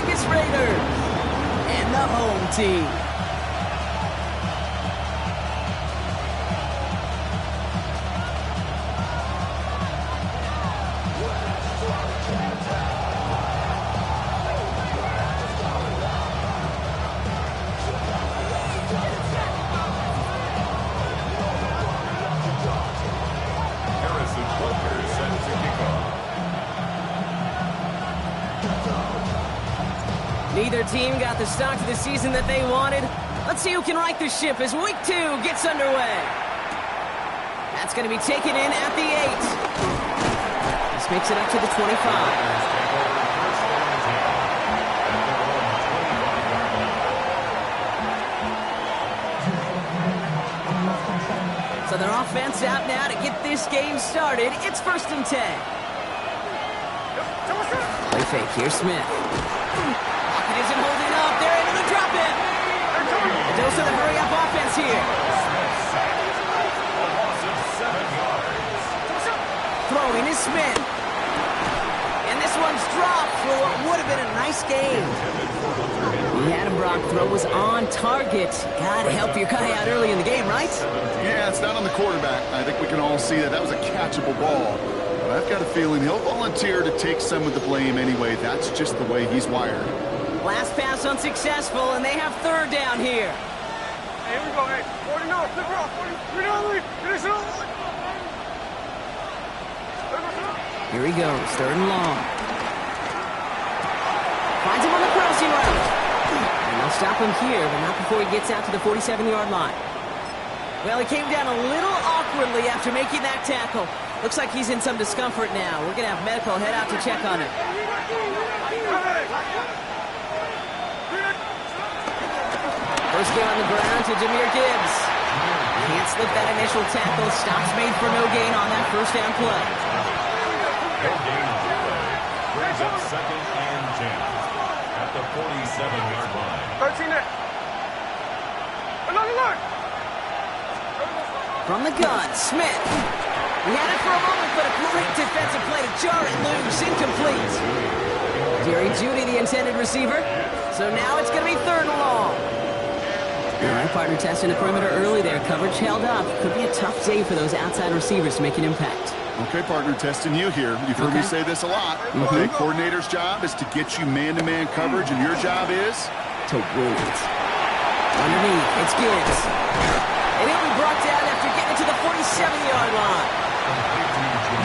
Vegas Raiders and the home team. Neither team got the start to the season that they wanted. Let's see who can right the ship as week 2 gets underway. That's going to be taken in at the 8. This makes it up to the 25. So their offense out now to get this game started. It's 1st and 10. Play fake, here's Smith. Pocket isn't holding up. They're able to drop it. A dose of the hurry-up offense here. Throwing is Smith. And this one's dropped for what would have been a nice game. He had him, Brock. Throw was on target. Gotta help your guy out early in the game, right? Yeah, it's not on the quarterback. I think we can all see that was a catchable ball. But I've got a feeling he'll volunteer to take some of the blame anyway. That's just the way he's wired. Last pass unsuccessful, and they have 3rd down here. Hey, here we go. Hey, 40 no, flip her off. 40, finish it off. Here he goes, 3rd and long. Finds him on the crossing route. And they'll stop him here, but not before he gets out to the 47-yard line. Well, he came down a little awkwardly after making that tackle. Looks like he's in some discomfort now. We're going to have medical head out to check on him. First game on the ground to Jahmyr Gibbs. Can't slip that initial tackle. Stops made for no gain on that 1st down play. No gain on the play. Brings up 2nd and 10 at the 47-yard line. 13 there. Another look. From the gun, Smith. He had it for a moment, but a great defensive play to jar it loose. Incomplete. Jerry Jeudy, the intended receiver. So now it's going to be 3rd and long. All right, partner, testing the perimeter early there. Coverage held up. Could be a tough day for those outside receivers to make an impact. Okay, partner, testing you here. You've heard me say this a lot. Okay, coordinator's job is to get you man-to-man coverage, and your job is? To win it. Underneath, it's Gibbs. And he'll be brought down after getting to the 47-yard line.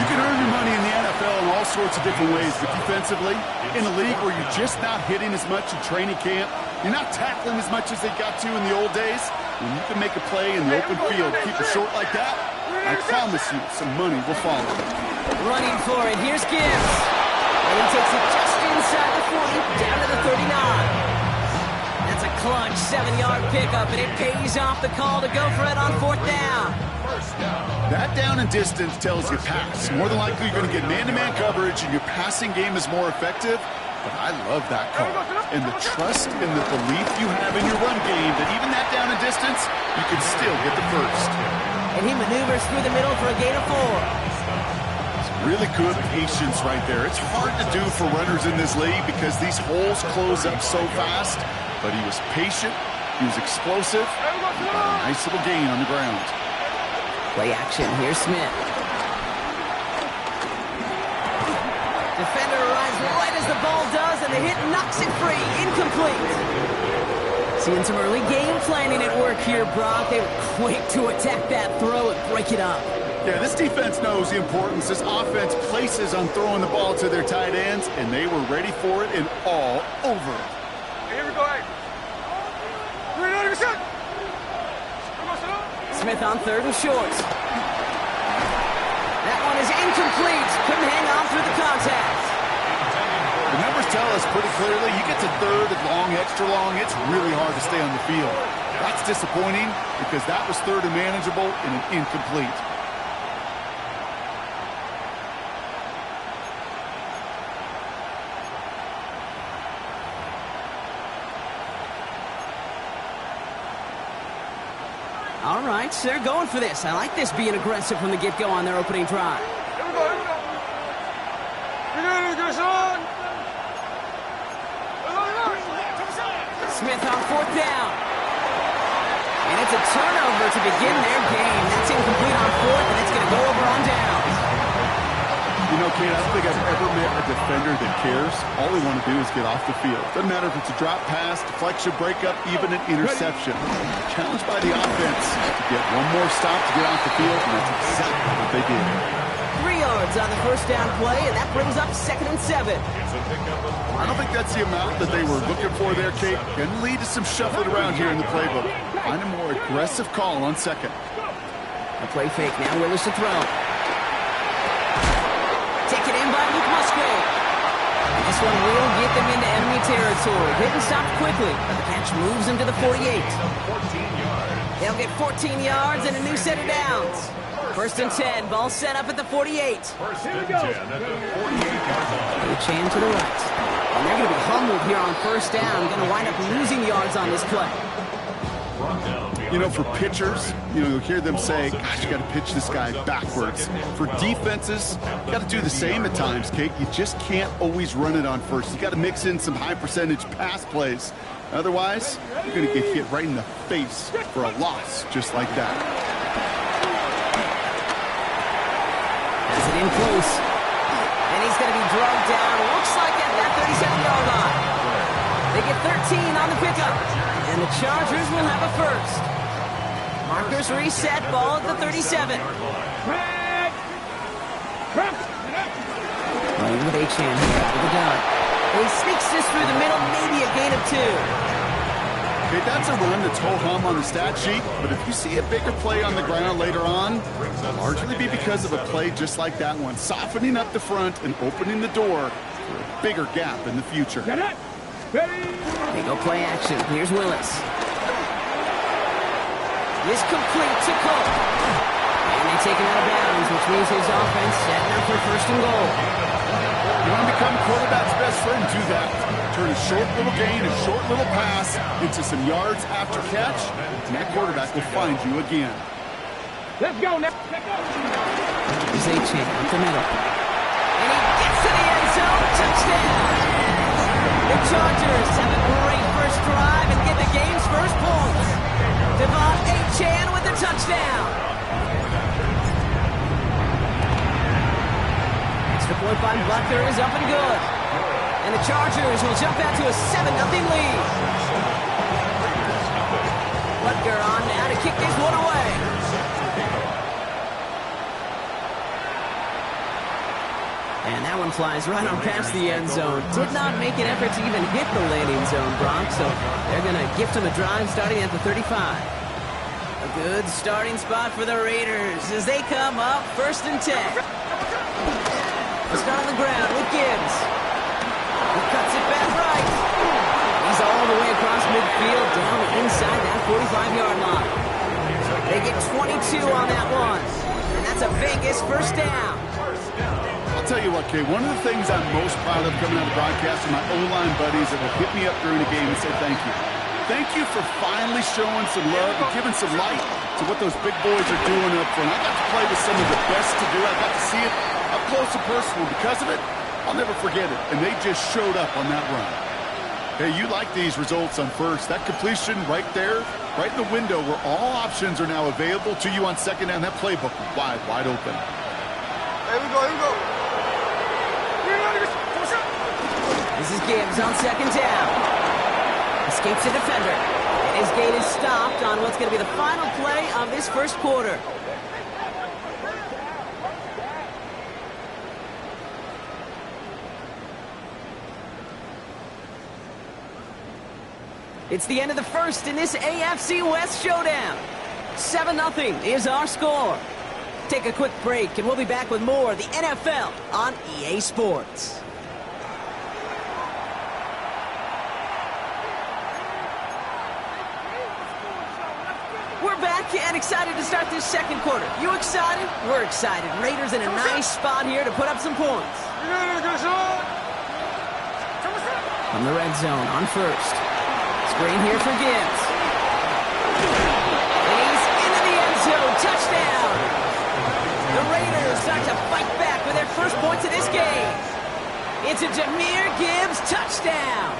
You can earn your money in the NFL in all sorts of different ways, but defensively, in a league where you're just not hitting as much in training camp, you're not tackling as much as they got to in the old days, when you can make a play in the open field, keep it short like that, I promise you some money will follow. Running for it, here's Gibbs. And he takes it just inside the 40, down to the 39. That's a clutch 7-yard pickup, and it pays off the call to go for it on 4th down. That down and distance tells you pass. More than likely, you're going to get man-to-man coverage, and your passing game is more effective. But I love that call. And the trust and the belief you have in your run game that even that down and distance, you can still get the first. And he maneuvers through the middle for a gain of 4. It's really good patience right there. It's hard to do for runners in this league because these holes close up so fast. But he was patient, he was explosive, and he got a nice little gain on the ground. Play action, here's Smith. Defender arrives right as the ball does, and the hit knocks it free. Incomplete. Seeing some early game planning at work here, Brock. They were quick to attack that throw and break it up. Yeah, this defense knows the importance this offense places on throwing the ball to their tight ends, and they were ready for it and all over it. Here we go, hey. Smith on 3rd and short. That one is incomplete. Couldn't hang on through the contact. The numbers tell us pretty clearly, you get to 3rd and long, extra long, it's really hard to stay on the field. That's disappointing because that was 3rd and manageable and an incomplete. All right, so they're going for this. I like this being aggressive from the get-go on their opening drive. Here we go, here we go. You're going to get on. Smith on 4th down. And it's a turnover to begin their game. That's incomplete on 4th, and it's going to go over on downs. You know, Kate, I don't think I've ever met a defender that cares. All they want to do is get off the field. Doesn't matter if it's a drop pass, deflection, breakup, even an interception. Challenged by the offense to get one more stop to get off the field, and that's exactly what they did. 3 yards on the first down play, and that brings up 2nd and 7. I don't think that's the amount that they were looking for there, Kate. Going to lead to some shuffling around here in the playbook. Find a more aggressive call on 2nd. A play fake now, Willis to throw. Taken in by Luke Musgrave. This one will get them into enemy territory. Didn't stop quickly, but the catch moves them to the 48. They'll get 14 yards and a new set of downs. 1st and 10, ball set up at the 48. 1st and 10 at the 48-yard line. Chan to the right. And they're going to be humbled here on 1st down. Going to wind up losing yards on this play. You know, for pitchers, you'll hear them say, gosh, you got to pitch this guy backwards. For defenses, you got to do the same at times, Kate. You just can't always run it on first. You got to mix in some high-percentage pass plays. Otherwise, you're going to get hit right in the face for a loss just like that. Has it in close. And he's going to be drugged down. Looks like at that 37-yard line. They get 13 on the pickup. And the Chargers will have a first. Markers reset, ball at the 37. Playing with Achan here out of the gun. He sneaks this through the middle, maybe a gain of 2. Okay, that's a run that's ho-hum on the stat sheet, but if you see a bigger play on the ground later on, it'll largely be because of a play just like that one, softening up the front and opening the door for a bigger gap in the future. They go play action. Here's Willis. This complete to Cole. And they take him out of bounds, which means his offense setting up for 1st and goal. You want to become a quarterback's best friend, do that. Turn a short little gain, a short little pass into some yards after catch, and that quarterback will find you again. Let's go now. Here's Achan up the middle. And he gets to the end zone. Touchdown. The Chargers have a great first drive and get the game's first points. Devon Achan with the touchdown. Extra point by Butker is up and good. And the Chargers will jump out to a 7-0 lead. Butker on now to kick this one away. And that one flies right on past the end zone. Did not make an effort to even hit the landing zone, Bronx. So they're going to gift him a drive starting at the 35. A good starting spot for the Raiders as they come up 1st and 10. Let's start on the ground with Gibbs. He cuts it back right. He's all the way across midfield down inside that 45-yard line. They get 22 on that one. And that's a Vegas 1st down. I'll tell you what, Kay, one of the things I'm most proud of coming out of broadcasting, my O-line buddies that will hit me up during the game and say thank you. Thank you for finally showing some love and giving some light to what those big boys are doing up front. I got to play with some of the best to do. I got to see it up close and personal. Because of it, I'll never forget it. And they just showed up on that run. Hey, you like these results on 1st. That completion right there, right in the window where all options are now available to you on 2nd down. That playbook wide open. Here we go, here we go. This is Gibbs on 2nd down. Escapes the defender. His gate is stopped on what's going to be the final play of this 1st quarter. It's the end of the 1st in this AFC West showdown. 7-0 is our score. Take a quick break, and we'll be back with more of the NFL on EA Sports. We're back and excited to start this 2nd quarter. You excited? We're excited. Raiders in a nice spot here to put up some points. From the red zone on 1st. Screen here for Gibbs. And he's into the end zone. Touchdown. The Raiders start to fight back with their first points of this game. It's a Jahmyr Gibbs touchdown.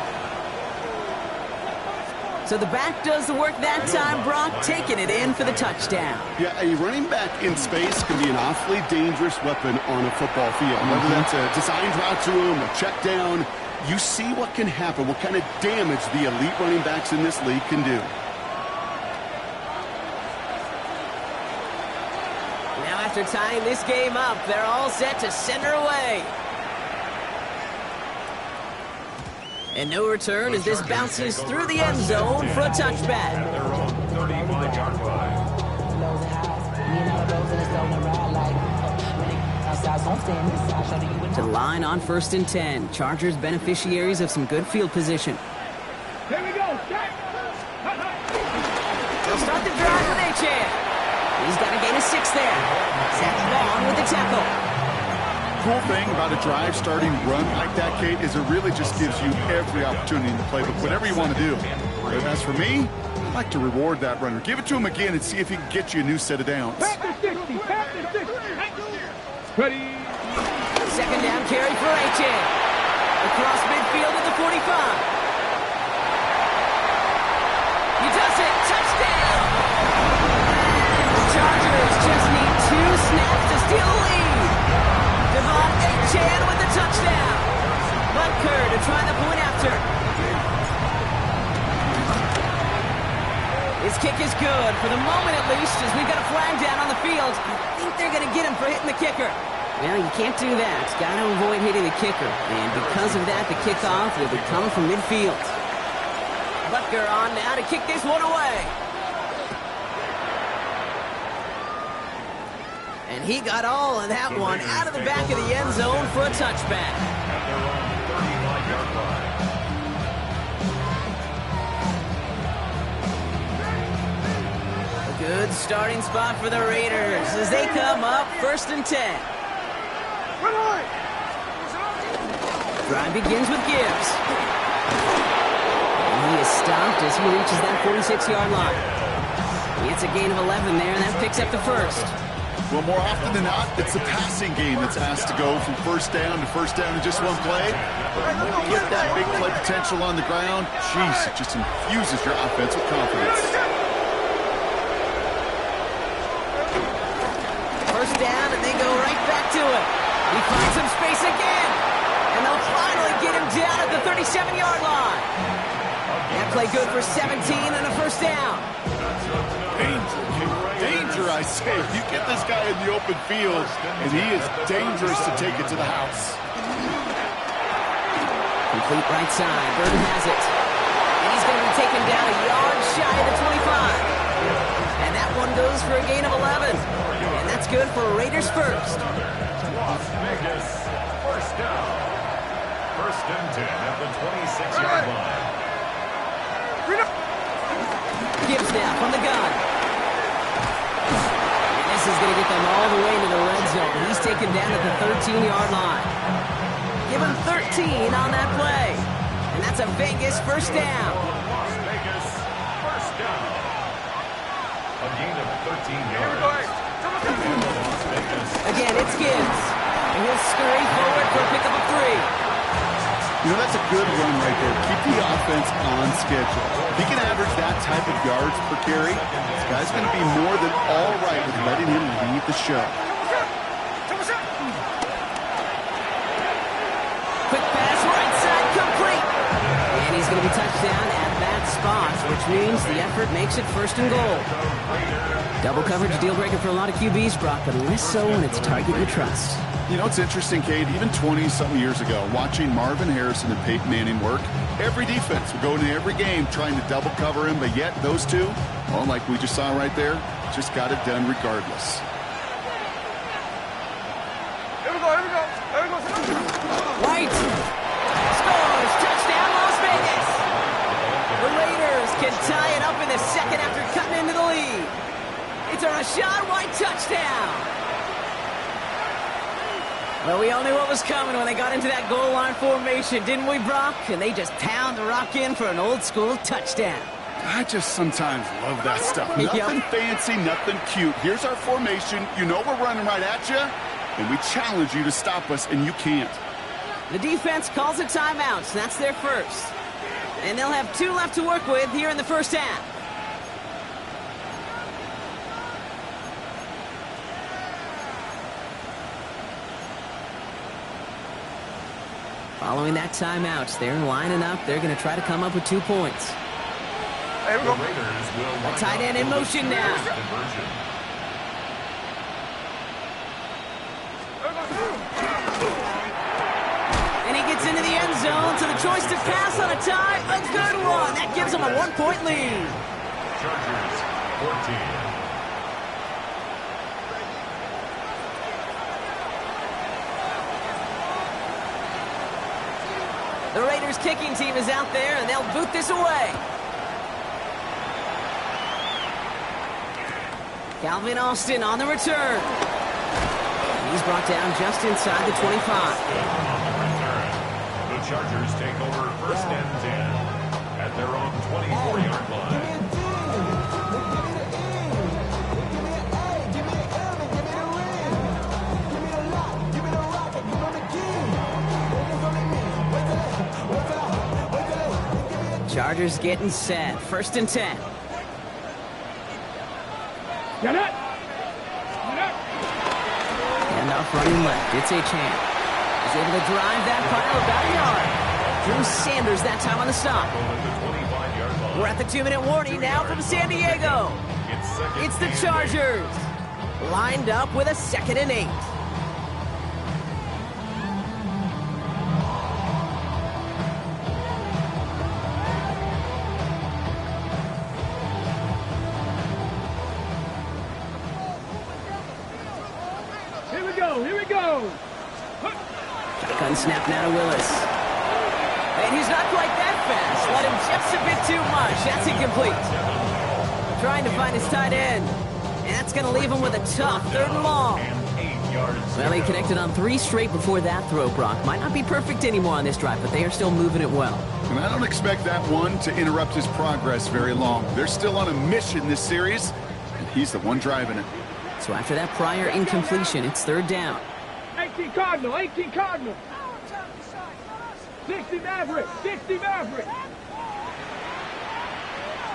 So the back does the work that time, Brock, taking it in for the touchdown. Yeah, a running back in space can be an awfully dangerous weapon on a football field. Whether that's a designed route to him, a check down, you see what can happen, what kind of damage the elite running backs in this league can do. Now after tying this game up, they're all set to send her away. And no return as this bounces through the end zone for a touchback. Their own 35-yard line. To the line on 1st and 10. Chargers beneficiaries of some good field position. Here we go. They'll start the drive with Achane. He's got a gain of 6 there. Zach Vaughn with the tackle. Cool thing about a drive starting run like that, Kate, is it really just gives you every opportunity in the playbook, whatever you want to do. But as for me, I like to reward that runner. Give it to him again and see if he can get you a new set of downs. Ready. 2nd down carry for Achane. Across midfield at the 45. He does it. Touchdown! The Chargers just need 2 snaps to steal the lead. Devon Achane with the touchdown. Butker to try the point after. His kick is good, for the moment at least, as we've got a flag down on the field. I think they're going to get him for hitting the kicker. Well, you can't do that. Got to avoid hitting the kicker. And because of that, the kickoff will be coming from midfield. Butker on now to kick this one away. And he got all of that one out of the back of the end zone for a touchback. At their own 35-yard line. A good starting spot for the Raiders as they come up 1st and 10. Drive begins with Gibbs. And he is stopped as he reaches that 46-yard line. He gets a gain of 11 there, and that picks up the 1st. Well, more often than not, it's the passing game that's asked to go from 1st down to 1st down in just one play. But when you get that big play potential on the ground, jeez, it just infuses your offense with confidence. 1st down, and they go right back to it. He finds some space again. And they'll finally get him down at the 37-yard line. That play good for 17 and a 1st down. Danger, I say. You get this guy in the open field, and he is dangerous to take it to the house. Complete right side. Burton has it. And he's going to be taken down a yard shy of the 25. And that one goes for a gain of 11. And that's good for Raiders 1st. Las Vegas, 1st down. 1st and 10 at the 26-yard line. Gibbs now from the gun. And this is going to get them all the way into the red zone. He's taken down at the 13-yard line. Give him 13 on that play. And that's a Vegas 1st down. Las Vegas, 1st down. A gain of 13 yards. Las Vegas. Again, it's Gibbs. And he'll scurry forward for a pickup of 3. You know, that's a good run right there. Keep the offense on schedule. If he can average that type of yards per carry, this guy's going to be more than all right with letting him lead the show. Quick pass, right side, complete. And he's going to be touched down at that spot, which means the effort makes it 1st and goal. Double coverage, deal breaker for a lot of QBs, Brock, but less so when it's a target you trust. You know, it's interesting, Kate, even 20-something years ago, watching Marvin Harrison and Peyton Manning work, every defense would go into every game trying to double cover him, but yet those two, well, like we just saw right there, just got it done regardless. Here we go. White scores, touchdown Las Vegas. The Raiders can tie it up in the 2nd after cutting into the lead. It's a Rachaad White touchdown. Well, we all knew what was coming when they got into that goal line formation, didn't we, Brock? And they just pound the rock in for an old-school touchdown. I just sometimes love that stuff. Nothing fancy, nothing cute. Here's our formation. You know we're running right at you, and we challenge you to stop us, and you can't. The defense calls a timeout, so that's their 1st. And they'll have 2 left to work with here in the first half. Following that timeout, they're lining up. They're going to try to come up with 2 points. Here we go. The tight end in motion now. And he gets into the end zone, so the choice to pass on a tie, a good one. That gives him a 1-point lead. Chargers, 14. The Raiders kicking team is out there, and they'll boot this away. Calvin Austin on the return. He's brought down just inside the 25. On the return, the Chargers take over first and 10 at their own 24-yard line. Chargers getting set. First and 10. Get it. And off running left. It's a chance. He's able to drive that pile about a yard. Drew Sanders that time on the stop. We're at the 2-minute warning now from San Diego. It's the Chargers. Lined up with a 2nd and 8. Here we go. Shotgun snap now to Willis. And he's not quite that fast. Let him just a bit too much. That's incomplete. Trying to find his tight end. And that's going to leave him with a tough 3rd and long. Well, he connected on 3 straight before that throw, Brock. Might not be perfect anymore on this drive, but they are still moving it well. And I don't expect that one to interrupt his progress very long. They're still on a mission this series, and he's the one driving it. So after that prior incompletion, it's 3rd down. 18 Cardinal. 60 Maverick. 60 Maverick.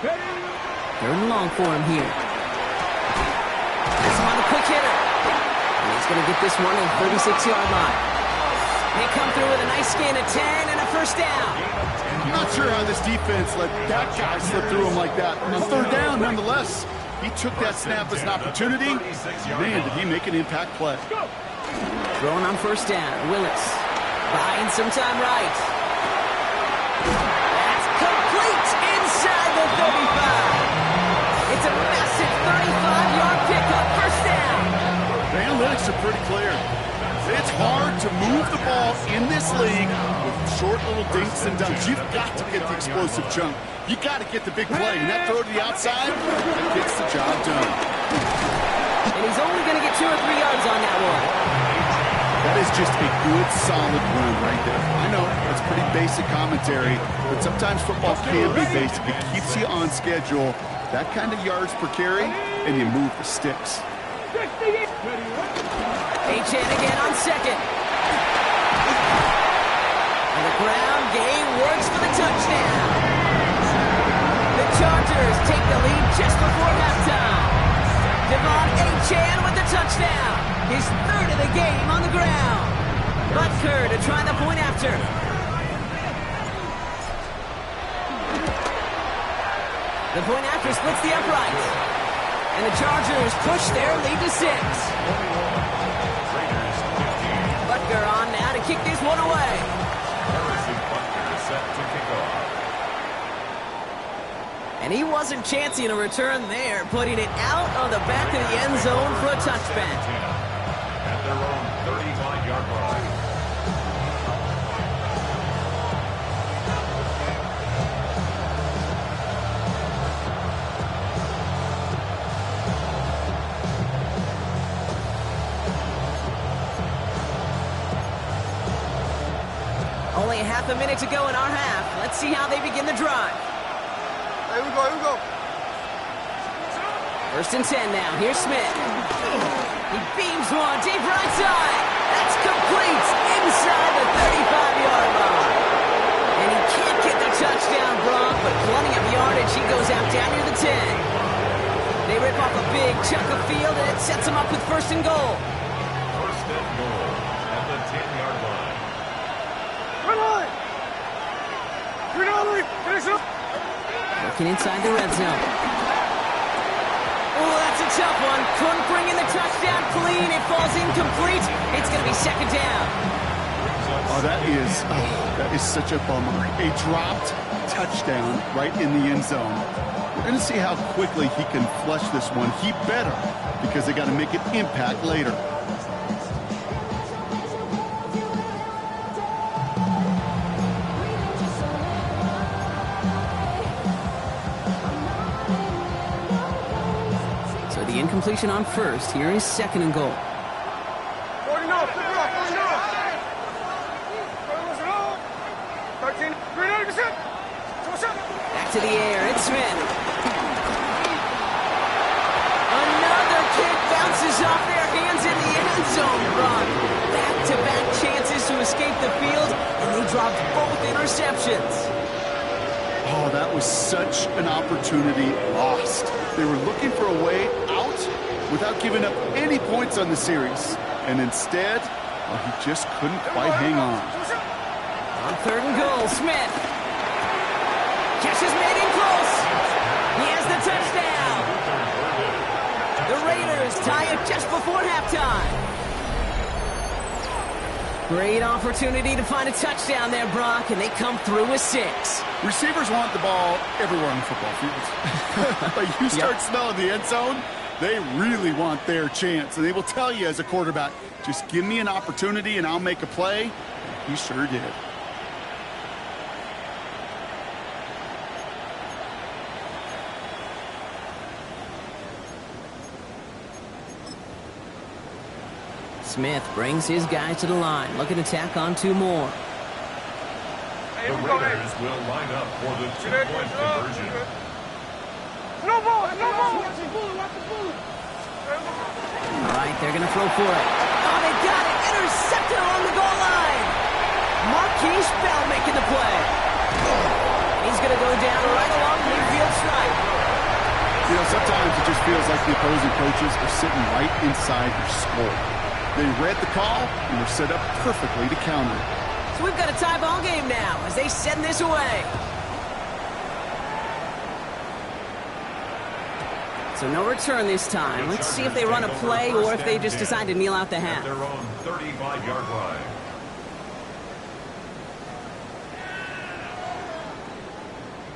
3rd and long for him here. This one, the quick hitter. And he's going to get this one on the 36-yard line. They come through with a nice gain of 10 and a first down. I'm not sure how this defense let that guy slip through him like that. On 3rd down, nonetheless. He took that snap as an opportunity. Man, did he make an impact play. Throwing on first down. Willis buying some time right. That's complete inside the 35. It's a massive 35-yard pickup. First down. The analytics are pretty clear. It's hard to move the ball in this league with short little dinks and dunks. You've got to get the explosive chunk. You got to get the big play. And that throw to the outside, that gets the job done. And he's only going to get 2 or 3 yards on that one. That is just a good, solid run right there. I know, it's pretty basic commentary, but sometimes football can be basic. It keeps you on schedule. That kind of yards per carry, and you move the sticks. H.N. again on 2nd. And the ground game works for the touchdown. The Chargers take the lead just before halftime. Devon H.N. with the touchdown. His 3rd of the game on the ground. Butker to try the point after. The point after splits the uprights. And the Chargers push their lead to 6. Butker on now to kick this one away. Butker set to kick off. And he wasn't chancing a return there, putting it out on the back of the end zone for a touchback. At their own 35-yard line. Only a half a minute to go in our half. Let's see how they begin the drive. Here we go. First and 10 now. Here's Smith. He beams one deep right side. That's complete inside the 35-yard line. And he can't get the touchdown chunk of field, and it sets them up with first and goal. First and goal at the 10-yard line. Working inside the red zone. Oh, that's a tough one. Couldn't bring in the touchdown clean. It falls incomplete. It's going to be second down. Oh, that is such a bummer. A dropped touchdown right in the end zone. We're going to see how quickly he can flush this one. He better, because they got to make an impact later. So the incompletion on first. Here is second and goal. Back to the air. It's Smith. Another kick bounces off their hands in the end zone run. Back-to-back chances to escape the field, and they dropped both interceptions. Oh, that was such an opportunity lost. They were looking for a way out without giving up any points on the series. And instead, well, he just couldn't quite hang on. On third and goal, Smith. Catch is made in close. He has the touchdown. The Raiders tie it just before halftime. Great opportunity to find a touchdown there, Brock, and they come through with 6. Receivers want the ball everywhere on the football field. But you start smelling the end zone, they really want their chance. And they will tell you as a quarterback, just give me an opportunity and I'll make a play. He sure did. Smith brings his guys to the line, looking to tack on 2 more. The Raiders will line up for the 2-point conversion. No ball! All right, they're going to throw for it. Oh, they got it! Intercepted along the goal line! Marquise Bell making the play. He's going to go down right along the midfield stripe. You know, sometimes it just feels like the opposing coaches are sitting right inside your score. They read the call and were set up perfectly to counter it. So we've got a tie ball game now as they send this away. So no return this time. Let's see if they run a play or if they just decide to kneel out the half. At their own 35-yard line.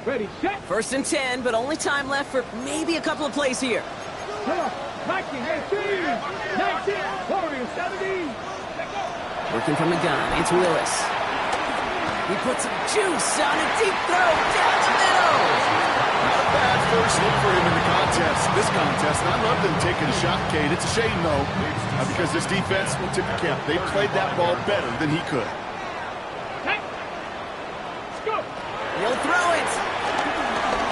Ready, set. First and 10, but only time left for maybe a couple of plays here. 19, 18, 19, 40, 17. Working from the gun, it's Willis. He puts some juice on a deep throw down the middle. Not a bad first look for him in the contest. This contest, and I love them taking a shot, Kate. It's a shame, though, because this defense will tip the cap. They played that ball better than he could. Let's go. He'll throw it.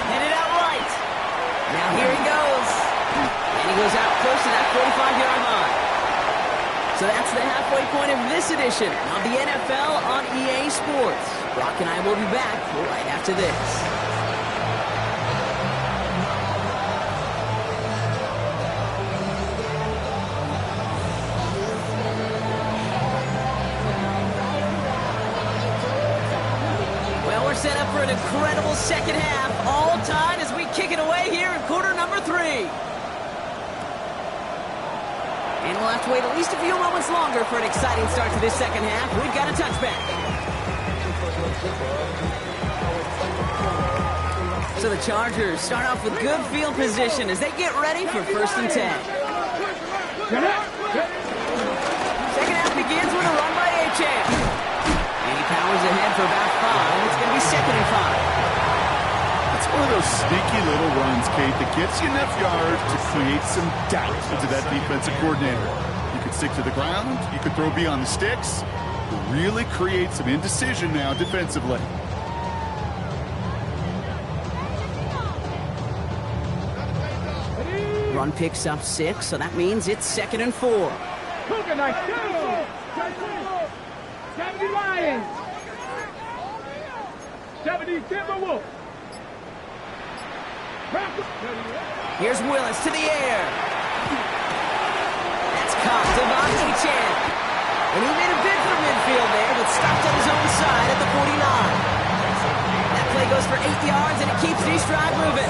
Hit it out right. Now here he goes. And he goes out close to that 45-yard line. So that's the halfway point of this edition of the NFL on EA Sports. Brock and I will be back right after this. Well, we're set up for an incredible second half. All tied as we kick it away here in quarter number 3. And we'll have to wait at least a few moments longer for an exciting start to this second half. We've got a touchback. So the Chargers start off with good field position as they get ready for first and 10. Second half begins with a run by A-Champ. And he powers ahead for about 5. It's going to be second and 5. It's one of those sneaky little runs, Kate, that gets you enough yards to create some doubt into that defensive coordinator. You can stick to the ground, you can throw beyond the sticks, really create some indecision now defensively. Run picks up 6, so that means it's second and 4. Cougar, nice. 70 Lions. 70 Timberwolves. Here's Willis to the air. caught. Devon Achane. And he made a bid for midfield there, but stopped on his own side at the 49. That play goes for 8 yards, and it keeps these drive moving.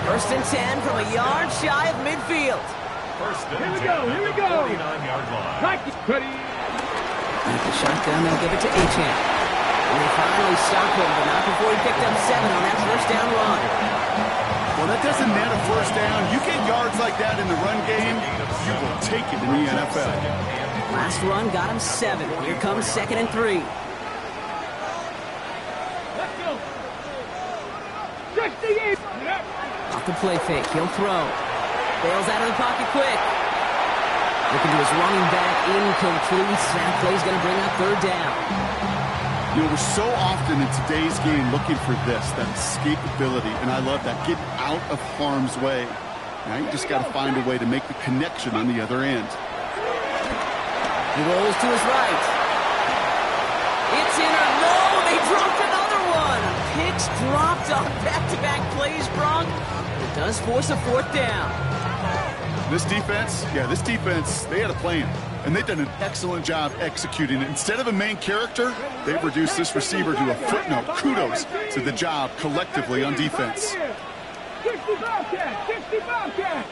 First and 10 from a yard shy of midfield. First and Here we 10 go, at here we the go. 49-yard line. Practice, ready. At the shotgun, they'll give it to Achane. And they finally stop him, but not before he picked up 7 on that first down run. Well, that doesn't net a first down. You get yards like that in the run game, you will take it in the NFL. Last run got him 7. Here comes 2nd and 3. Let's go. 68. Off the play fake, he'll throw. Bails out of the pocket quick. Looking to his running back, incomplete. That play's going to bring up 3rd down. You know, we're so often in today's game looking for this, that escapability, and I love that, getting out of harm's way. Now you just got to find a way to make the connection on the other end. He rolls to his right. It's in or no, they dropped another one. Picks dropped on back-to-back plays, Bronk. It does force a 4th down. This defense, they had a plan, and they've done an excellent job executing it. Instead of a main character, they've reduced this receiver to a footnote. Kudos to the job collectively on defense. 65 cat, 65 cat.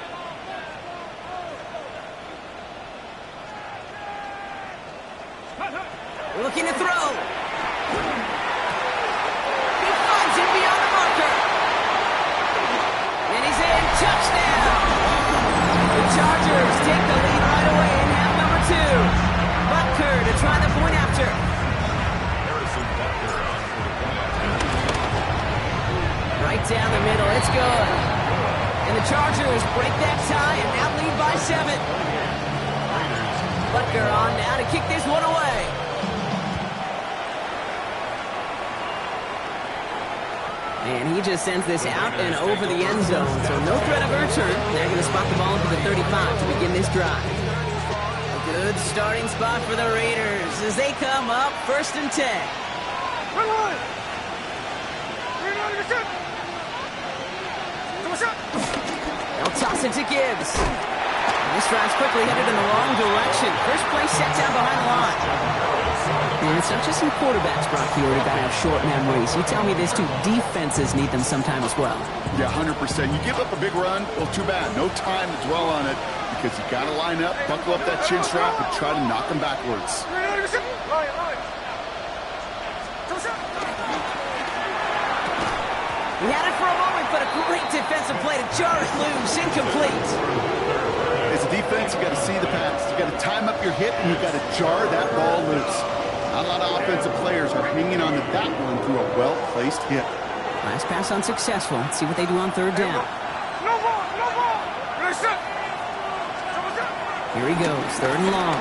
Looking to throw. He finds him beyond the marker. And he's in. Touchdown. The Chargers take the lead right away in half number 2. Butker to try the point after. Harrison Butker on for the point after. Right down the middle. It's good. And the Chargers break that tie and now lead by 7. Butker on now to kick this one away. And he just sends this out and over the end zone. So no threat of a return. They're going to spot the ball into the 35 to begin this drive. A good starting spot for the Raiders as they come up 1st and 10. They'll toss it to Gibbs. And this drive's quickly headed in the wrong direction. First play set down behind the line. And it's not just some quarterbacks, Brock, you already got to have short memories. You tell me this too, defenses need them sometime as well. Yeah, 100%. You give up a big run, well, too bad. No time to dwell on it because you got to line up, buckle up that chin strap, and try to knock them backwards. He had it for a moment, but a great defensive play to jar it loose, incomplete. As a defense, you got to see the pass. You got to time up your hit, and you got to jar that ball loose. Not a lot of offensive players are hanging on to that one through a well-placed hit. Last pass unsuccessful. Let's see what they do on 3rd down. Here he goes, 3rd and long.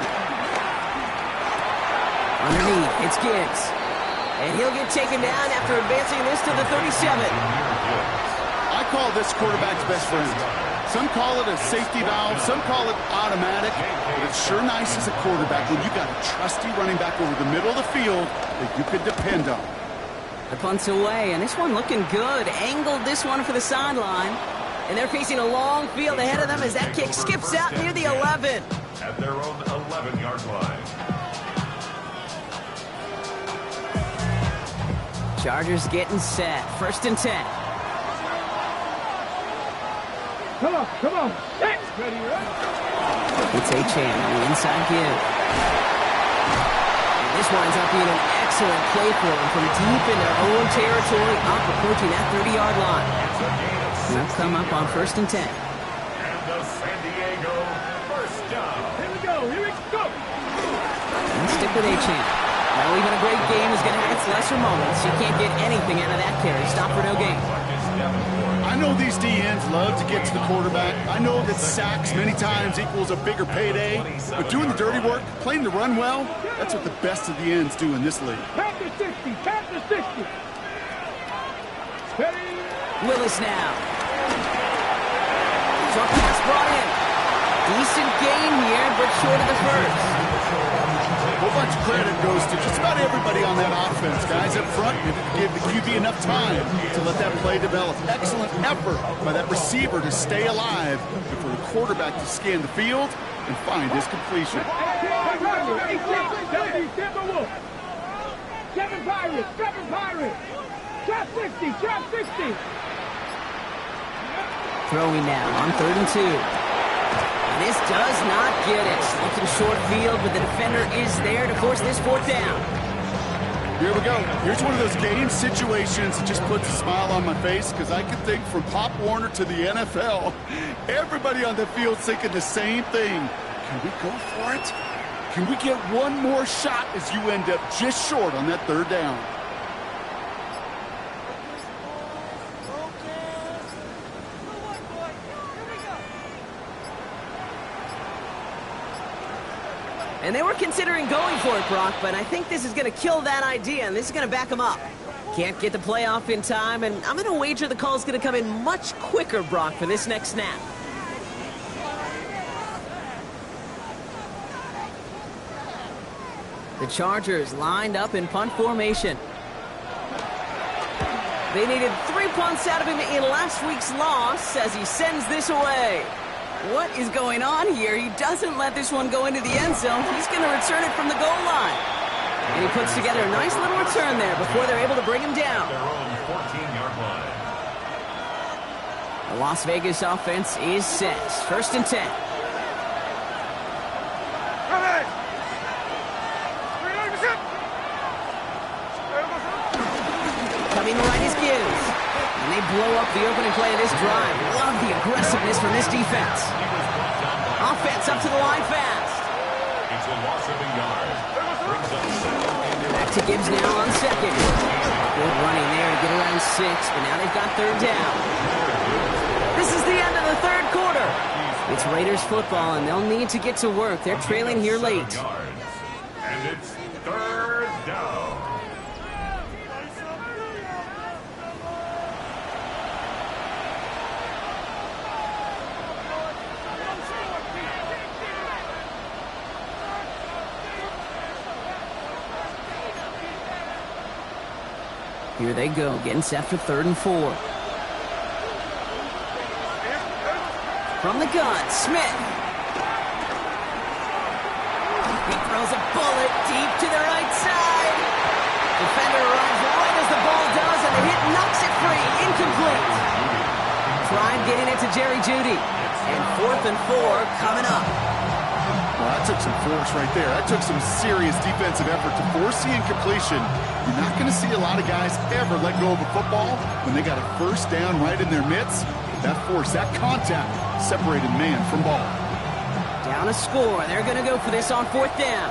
Underneath, it's Gibbs. And he'll get taken down after advancing this to the 37. I call this quarterback's best friend. Some call it a safety valve, some call it automatic, but it's sure nice as a quarterback when you got a trusty running back over the middle of the field that you can depend on. The punt's away, and this one looking good. Angled this one for the sideline. And they're facing a long field ahead of them as that kick skips out near the 11. At their own 11-yard line. Chargers getting set. 1st and 10. Come on. Ready, right? It's Achane on the inside give. And this winds up being an excellent play for them from deep in their own territory, up approaching that 30-yard line. They'll come up on 1st and 10. And the San Diego first down. Here we go. And stick with Achane. Well, even a great game is going to have its lesser moments. You can't get anything out of that carry. Stop for no gain. I know these DNs love to get to the quarterback. I know that sacks many times equals a bigger payday. But doing the dirty work, playing the run well, that's what the best of the ends do in this league. Tap to 60. Ready. Willis now. Short pass brought in. Decent gain here, but short of the first. whole bunch of credit goes to just about everybody on that offense. Guys up front didn't give the QB enough time to let that play develop. Excellent effort by that receiver to stay alive and for the quarterback to scan the field and find his completion. Kevin Pirates! Trap 60! Throwing now on 3rd and 2. This does not get it. Looking short field, but the defender is there to force this 4th down. Here we go. Here's one of those game situations that just puts a smile on my face because I can think from Pop Warner to the NFL, everybody on the field's thinking the same thing. Can we go for it? Can we get one more shot as you end up just short on that 3rd down? And they were considering going for it, Brock, but I think this is going to kill that idea, and this is going to back them up. Can't get the playoff in time, and I'm going to wager the call is going to come in much quicker, Brock, for this next snap. The Chargers lined up in punt formation. They needed 3 punts out of him in last week's loss as he sends this away. What is going on here? He doesn't let this one go into the end zone. He's going to return it from the goal line. And he puts together a nice little return there before they're able to bring him down. Their own 14-yard line. The Las Vegas offense is set. 1st and 10. Coming right is Gibbs. And they blow up the opening play of this drive. Love the aggressiveness from this defense. Offense up to the line fast. It's a loss of a yard. Brings up 2nd. Back to Gibbs now on 2nd. Good running there to get around 6, but now they've got 3rd down. This is the end of the 3rd quarter. It's Raiders football, and they'll need to get to work. They're trailing here late. And it's 3rd down. Here they go, getting set for 3rd and 4. From the gun, Smith. He throws a bullet deep to the right side. Defender arrives right as the ball does, and the hit knocks it free. Incomplete. Tried getting it to Jerry Jeudy. And 4th and 4 coming up. Well, that took some force right there. That took some serious defensive effort to force the incompletion. You're not going to see a lot of guys ever let go of a football when they got a 1st down right in their midst. That force, that contact, separated man from ball. Down a score. They're going to go for this on 4th down.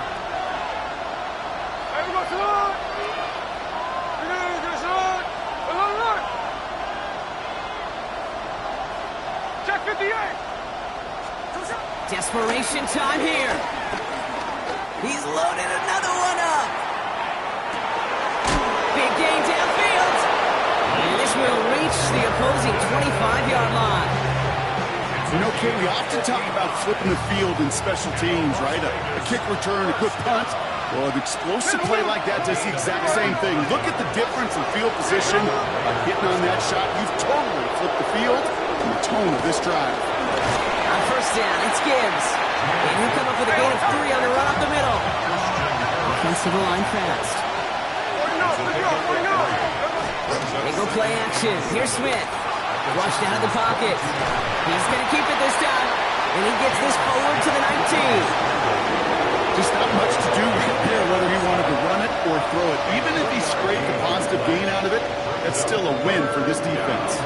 Check 58. Desperation time here. He's loaded another one up. Big gain downfield. And this will reach the opposing 25-yard line. You know, Ken, we often talk about flipping the field in special teams, right? A kick return, a quick punt. Well, an explosive play like that does the exact same thing. Look at the difference in field position. By hitting on that shot, you've totally flipped the field and the tone of this drive. On 1st down, it's Gibbs. And he'll come up with a gain of 3 on the run up the middle. Offensive line fast. They go play action. Here's Smith. Rushed out of the pocket. He's going to keep it this time. And he gets this forward to the 19. Just not much to do right there, whether he wanted to run it or throw it. Even if he scraped a positive gain out of it, that's still a win for this defense.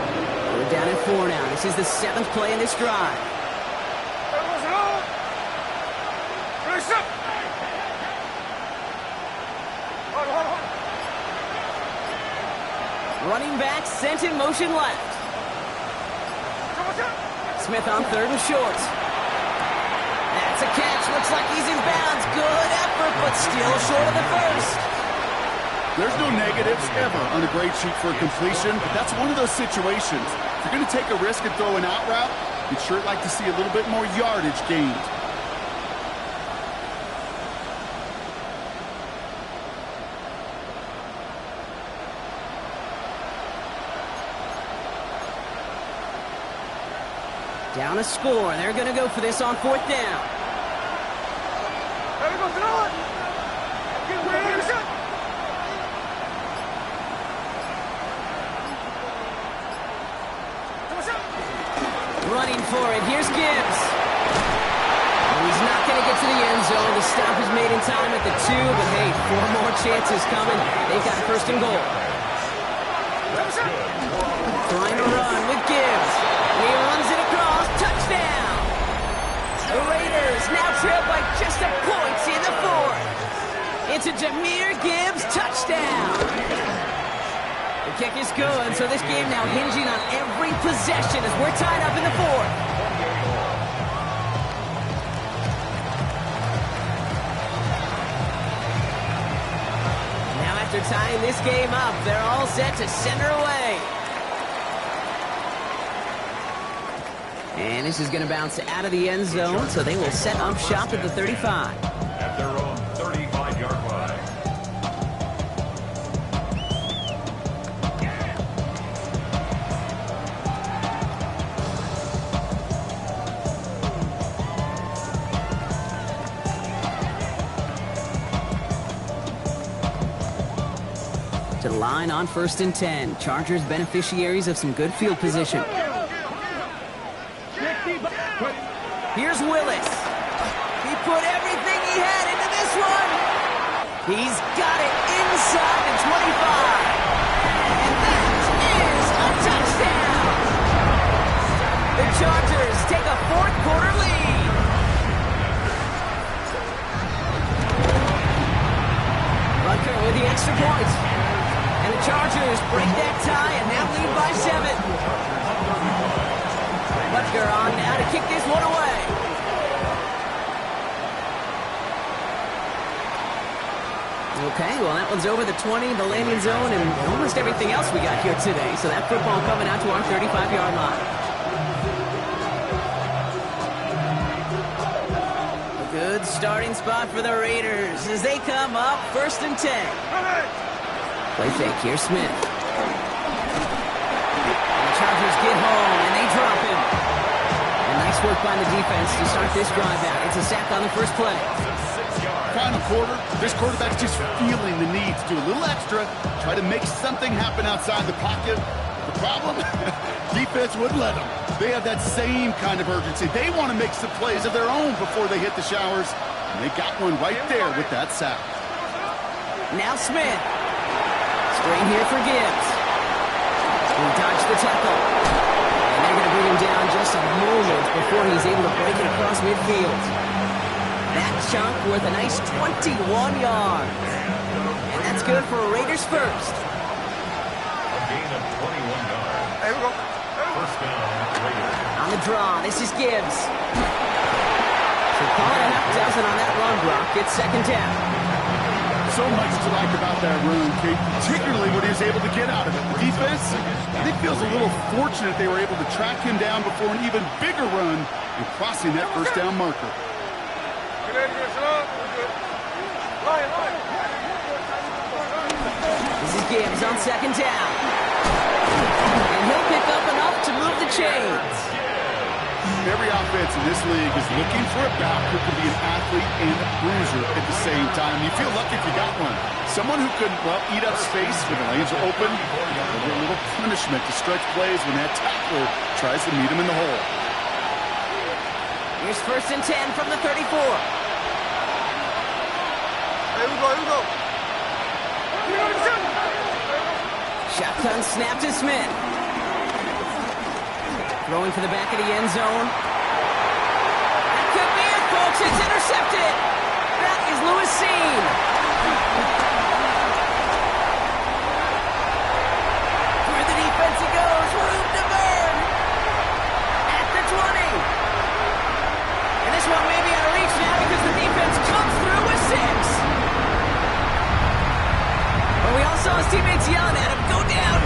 We're down at 4 now. This is the 7th play in this drive. Running back sent in motion left. Smith on 3rd and short. That's a catch. Looks like he's in bounds. Good effort, but still short of the 1st. There's no negatives ever on a grade sheet for a completion, but that's one of those situations. If you're going to take a risk and throw an out route, you'd sure like to see a little bit more yardage gained. Down a score. They're going to go for this on 4th down. There we go, throw it! Get ready, shot! Running for it. Here's Gibbs. And he's not going to get to the end zone. The stop is made in time at the 2, but hey, 4 more chances coming. They've got 1st and goal. Trying to run with Gibbs. And he runs it across. Touchdown! The Raiders now trail by just a point in the 4th. It's a Jahmyr Gibbs touchdown. The kick is good, so this game now hinging on every possession as we're tied up in the 4th. Now after tying this game up, they're all set to center away. And this is going to bounce out of the end zone, so they will set up shop at the 35. At their own 35-yard line. To the line on 1st and 10. Chargers beneficiaries of some good field position. Here's Willis. He put everything he had into this one. He's got it inside the 25. And that is a touchdown. The Chargers take a 4th quarter lead. Butker with the extra point. And the Chargers break that tie and now lead by 7. Butker on now to kick this one away. Okay, well that one's over the 20, the landing zone, and almost everything else we got here today. So that football coming out to our 35-yard line. A good starting spot for the Raiders as they come up 1st and 10. Play fake, here's Smith. And the Chargers get home, and they drop him. And nice work by the defense to start this drive out. It's a sack on the first play. Final quarter, this quarterback's just feeling the need to do a little extra, try to make something happen outside the pocket. The problem? Defense wouldn't let them. They have that same kind of urgency. They want to make some plays of their own before they hit the showers. And they got one right there with that sack. Now Smith. Screen here for Gibbs. He dodged the tackle. And they're going to bring him down just a moment before he's able to break it across midfield. That chunk worth a nice 21 yards. And that's good for Raiders first. A gain of 21 yards. There we go. First down, Raiders. On the draw, this is Gibbs. So call it a half dozen on that run block. It's 2nd down. So much to like about that run, Kate, particularly what he was able to get out of it. Defense, I think feels a little fortunate they were able to track him down before an even bigger run and crossing that 1st down marker. This is Gibbs on 2nd down. And he'll pick up enough to move the chains. Every offense in this league is looking for a back who can be an athlete and a bruiser at the same time. You feel lucky if you got one. Someone who could, well, eat up space when the lanes are open. A little punishment to stretch plays when that tackler tries to meet him in the hole. Here's 1st and 10 from the 34. Here we go. Shotgun snap to Smith. Throwing for the back of the end zone. That could be it, folks. It's intercepted. That is Lewis Seen. Through the defense he goes. Room to burn. At the 20. And this one may be out of reach now because the defense comes through with 6. But we all saw his teammates yelling at him, go down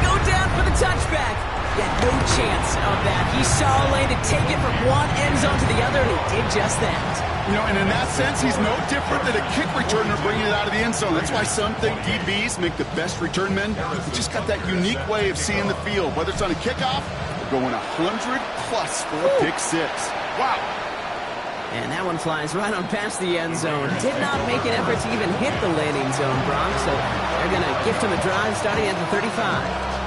for the touchback. Yet no chance of that. He's so Shallow lane to take it from one end zone to the other, and he did just that. You know, and in that sense, he's no different than a kick returner bringing it out of the end zone. That's why some think DBs make the best return men. He just got that unique way of seeing the field, whether it's on a kickoff or going 100+ for a pick six. Wow. And that one flies right on past the end zone. Did not make an effort to even hit the landing zone, Bronx, so they're going to gift him a drive starting at the 35.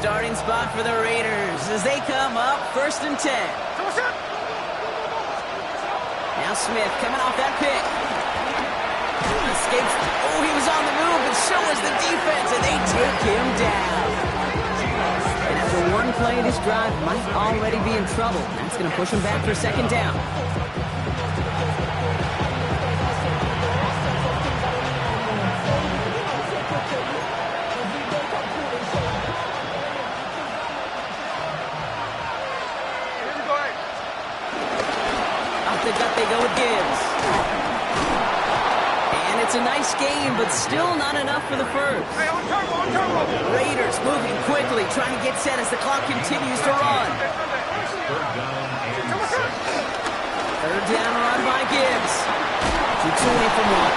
Starting spot for the Raiders as they come up 1st and 10. Now Smith coming off that pick. Escapes. Oh, he was on the move, but so was the defense, and they take him down. And after one play, this drive might already be in trouble. That's going to push him back for 2nd down. They go with Gibbs. And it's a nice game, but still not enough for the first. Hey, on turbo. Raiders moving quickly, trying to get set as the clock continues to run. Third down run by Gibbs. 220 from one.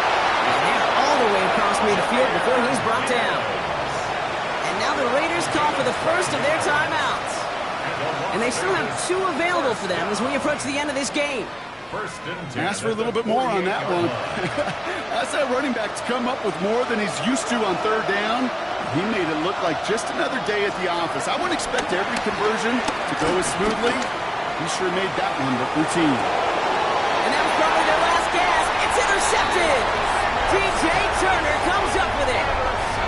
And they're all the way across midfield before he's brought down. And now the Raiders call for the first of their timeouts. And they still have 2 available for them as we approach the end of this game. Ask for a little bit more on that one. That's that running back to come up with more than he's used to on 3rd down. He made it look like just another day at the office. I wouldn't expect every conversion to go as smoothly. He sure made that one look routine. And that was probably their last gasp. It's intercepted. T.J. Turner comes up with it.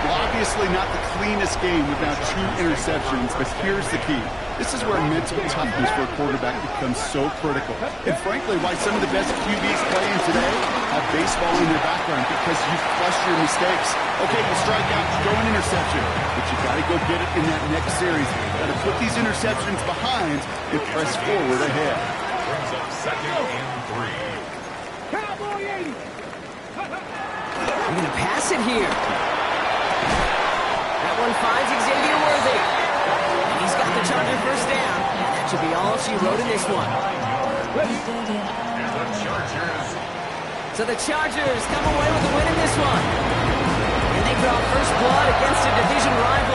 Well, obviously not the cleanest game without 2 interceptions, but here's the key. This is where mental toughness for a quarterback becomes so critical. And frankly, why some of the best QBs playing today have baseball in their background, because you flush your mistakes. Okay, you strike out, you throw an interception, but you got to go get it in that next series. Got to put these interceptions behind and press forward ahead. Brings up 2nd and 3. Cowboy 80. They're going to pass it here. That one finds Xavier Worthy. And he's got the Charger first down. And that should be all she wrote in this one. So the Chargers come away with the win in this one. And they draw first blood against a division rival.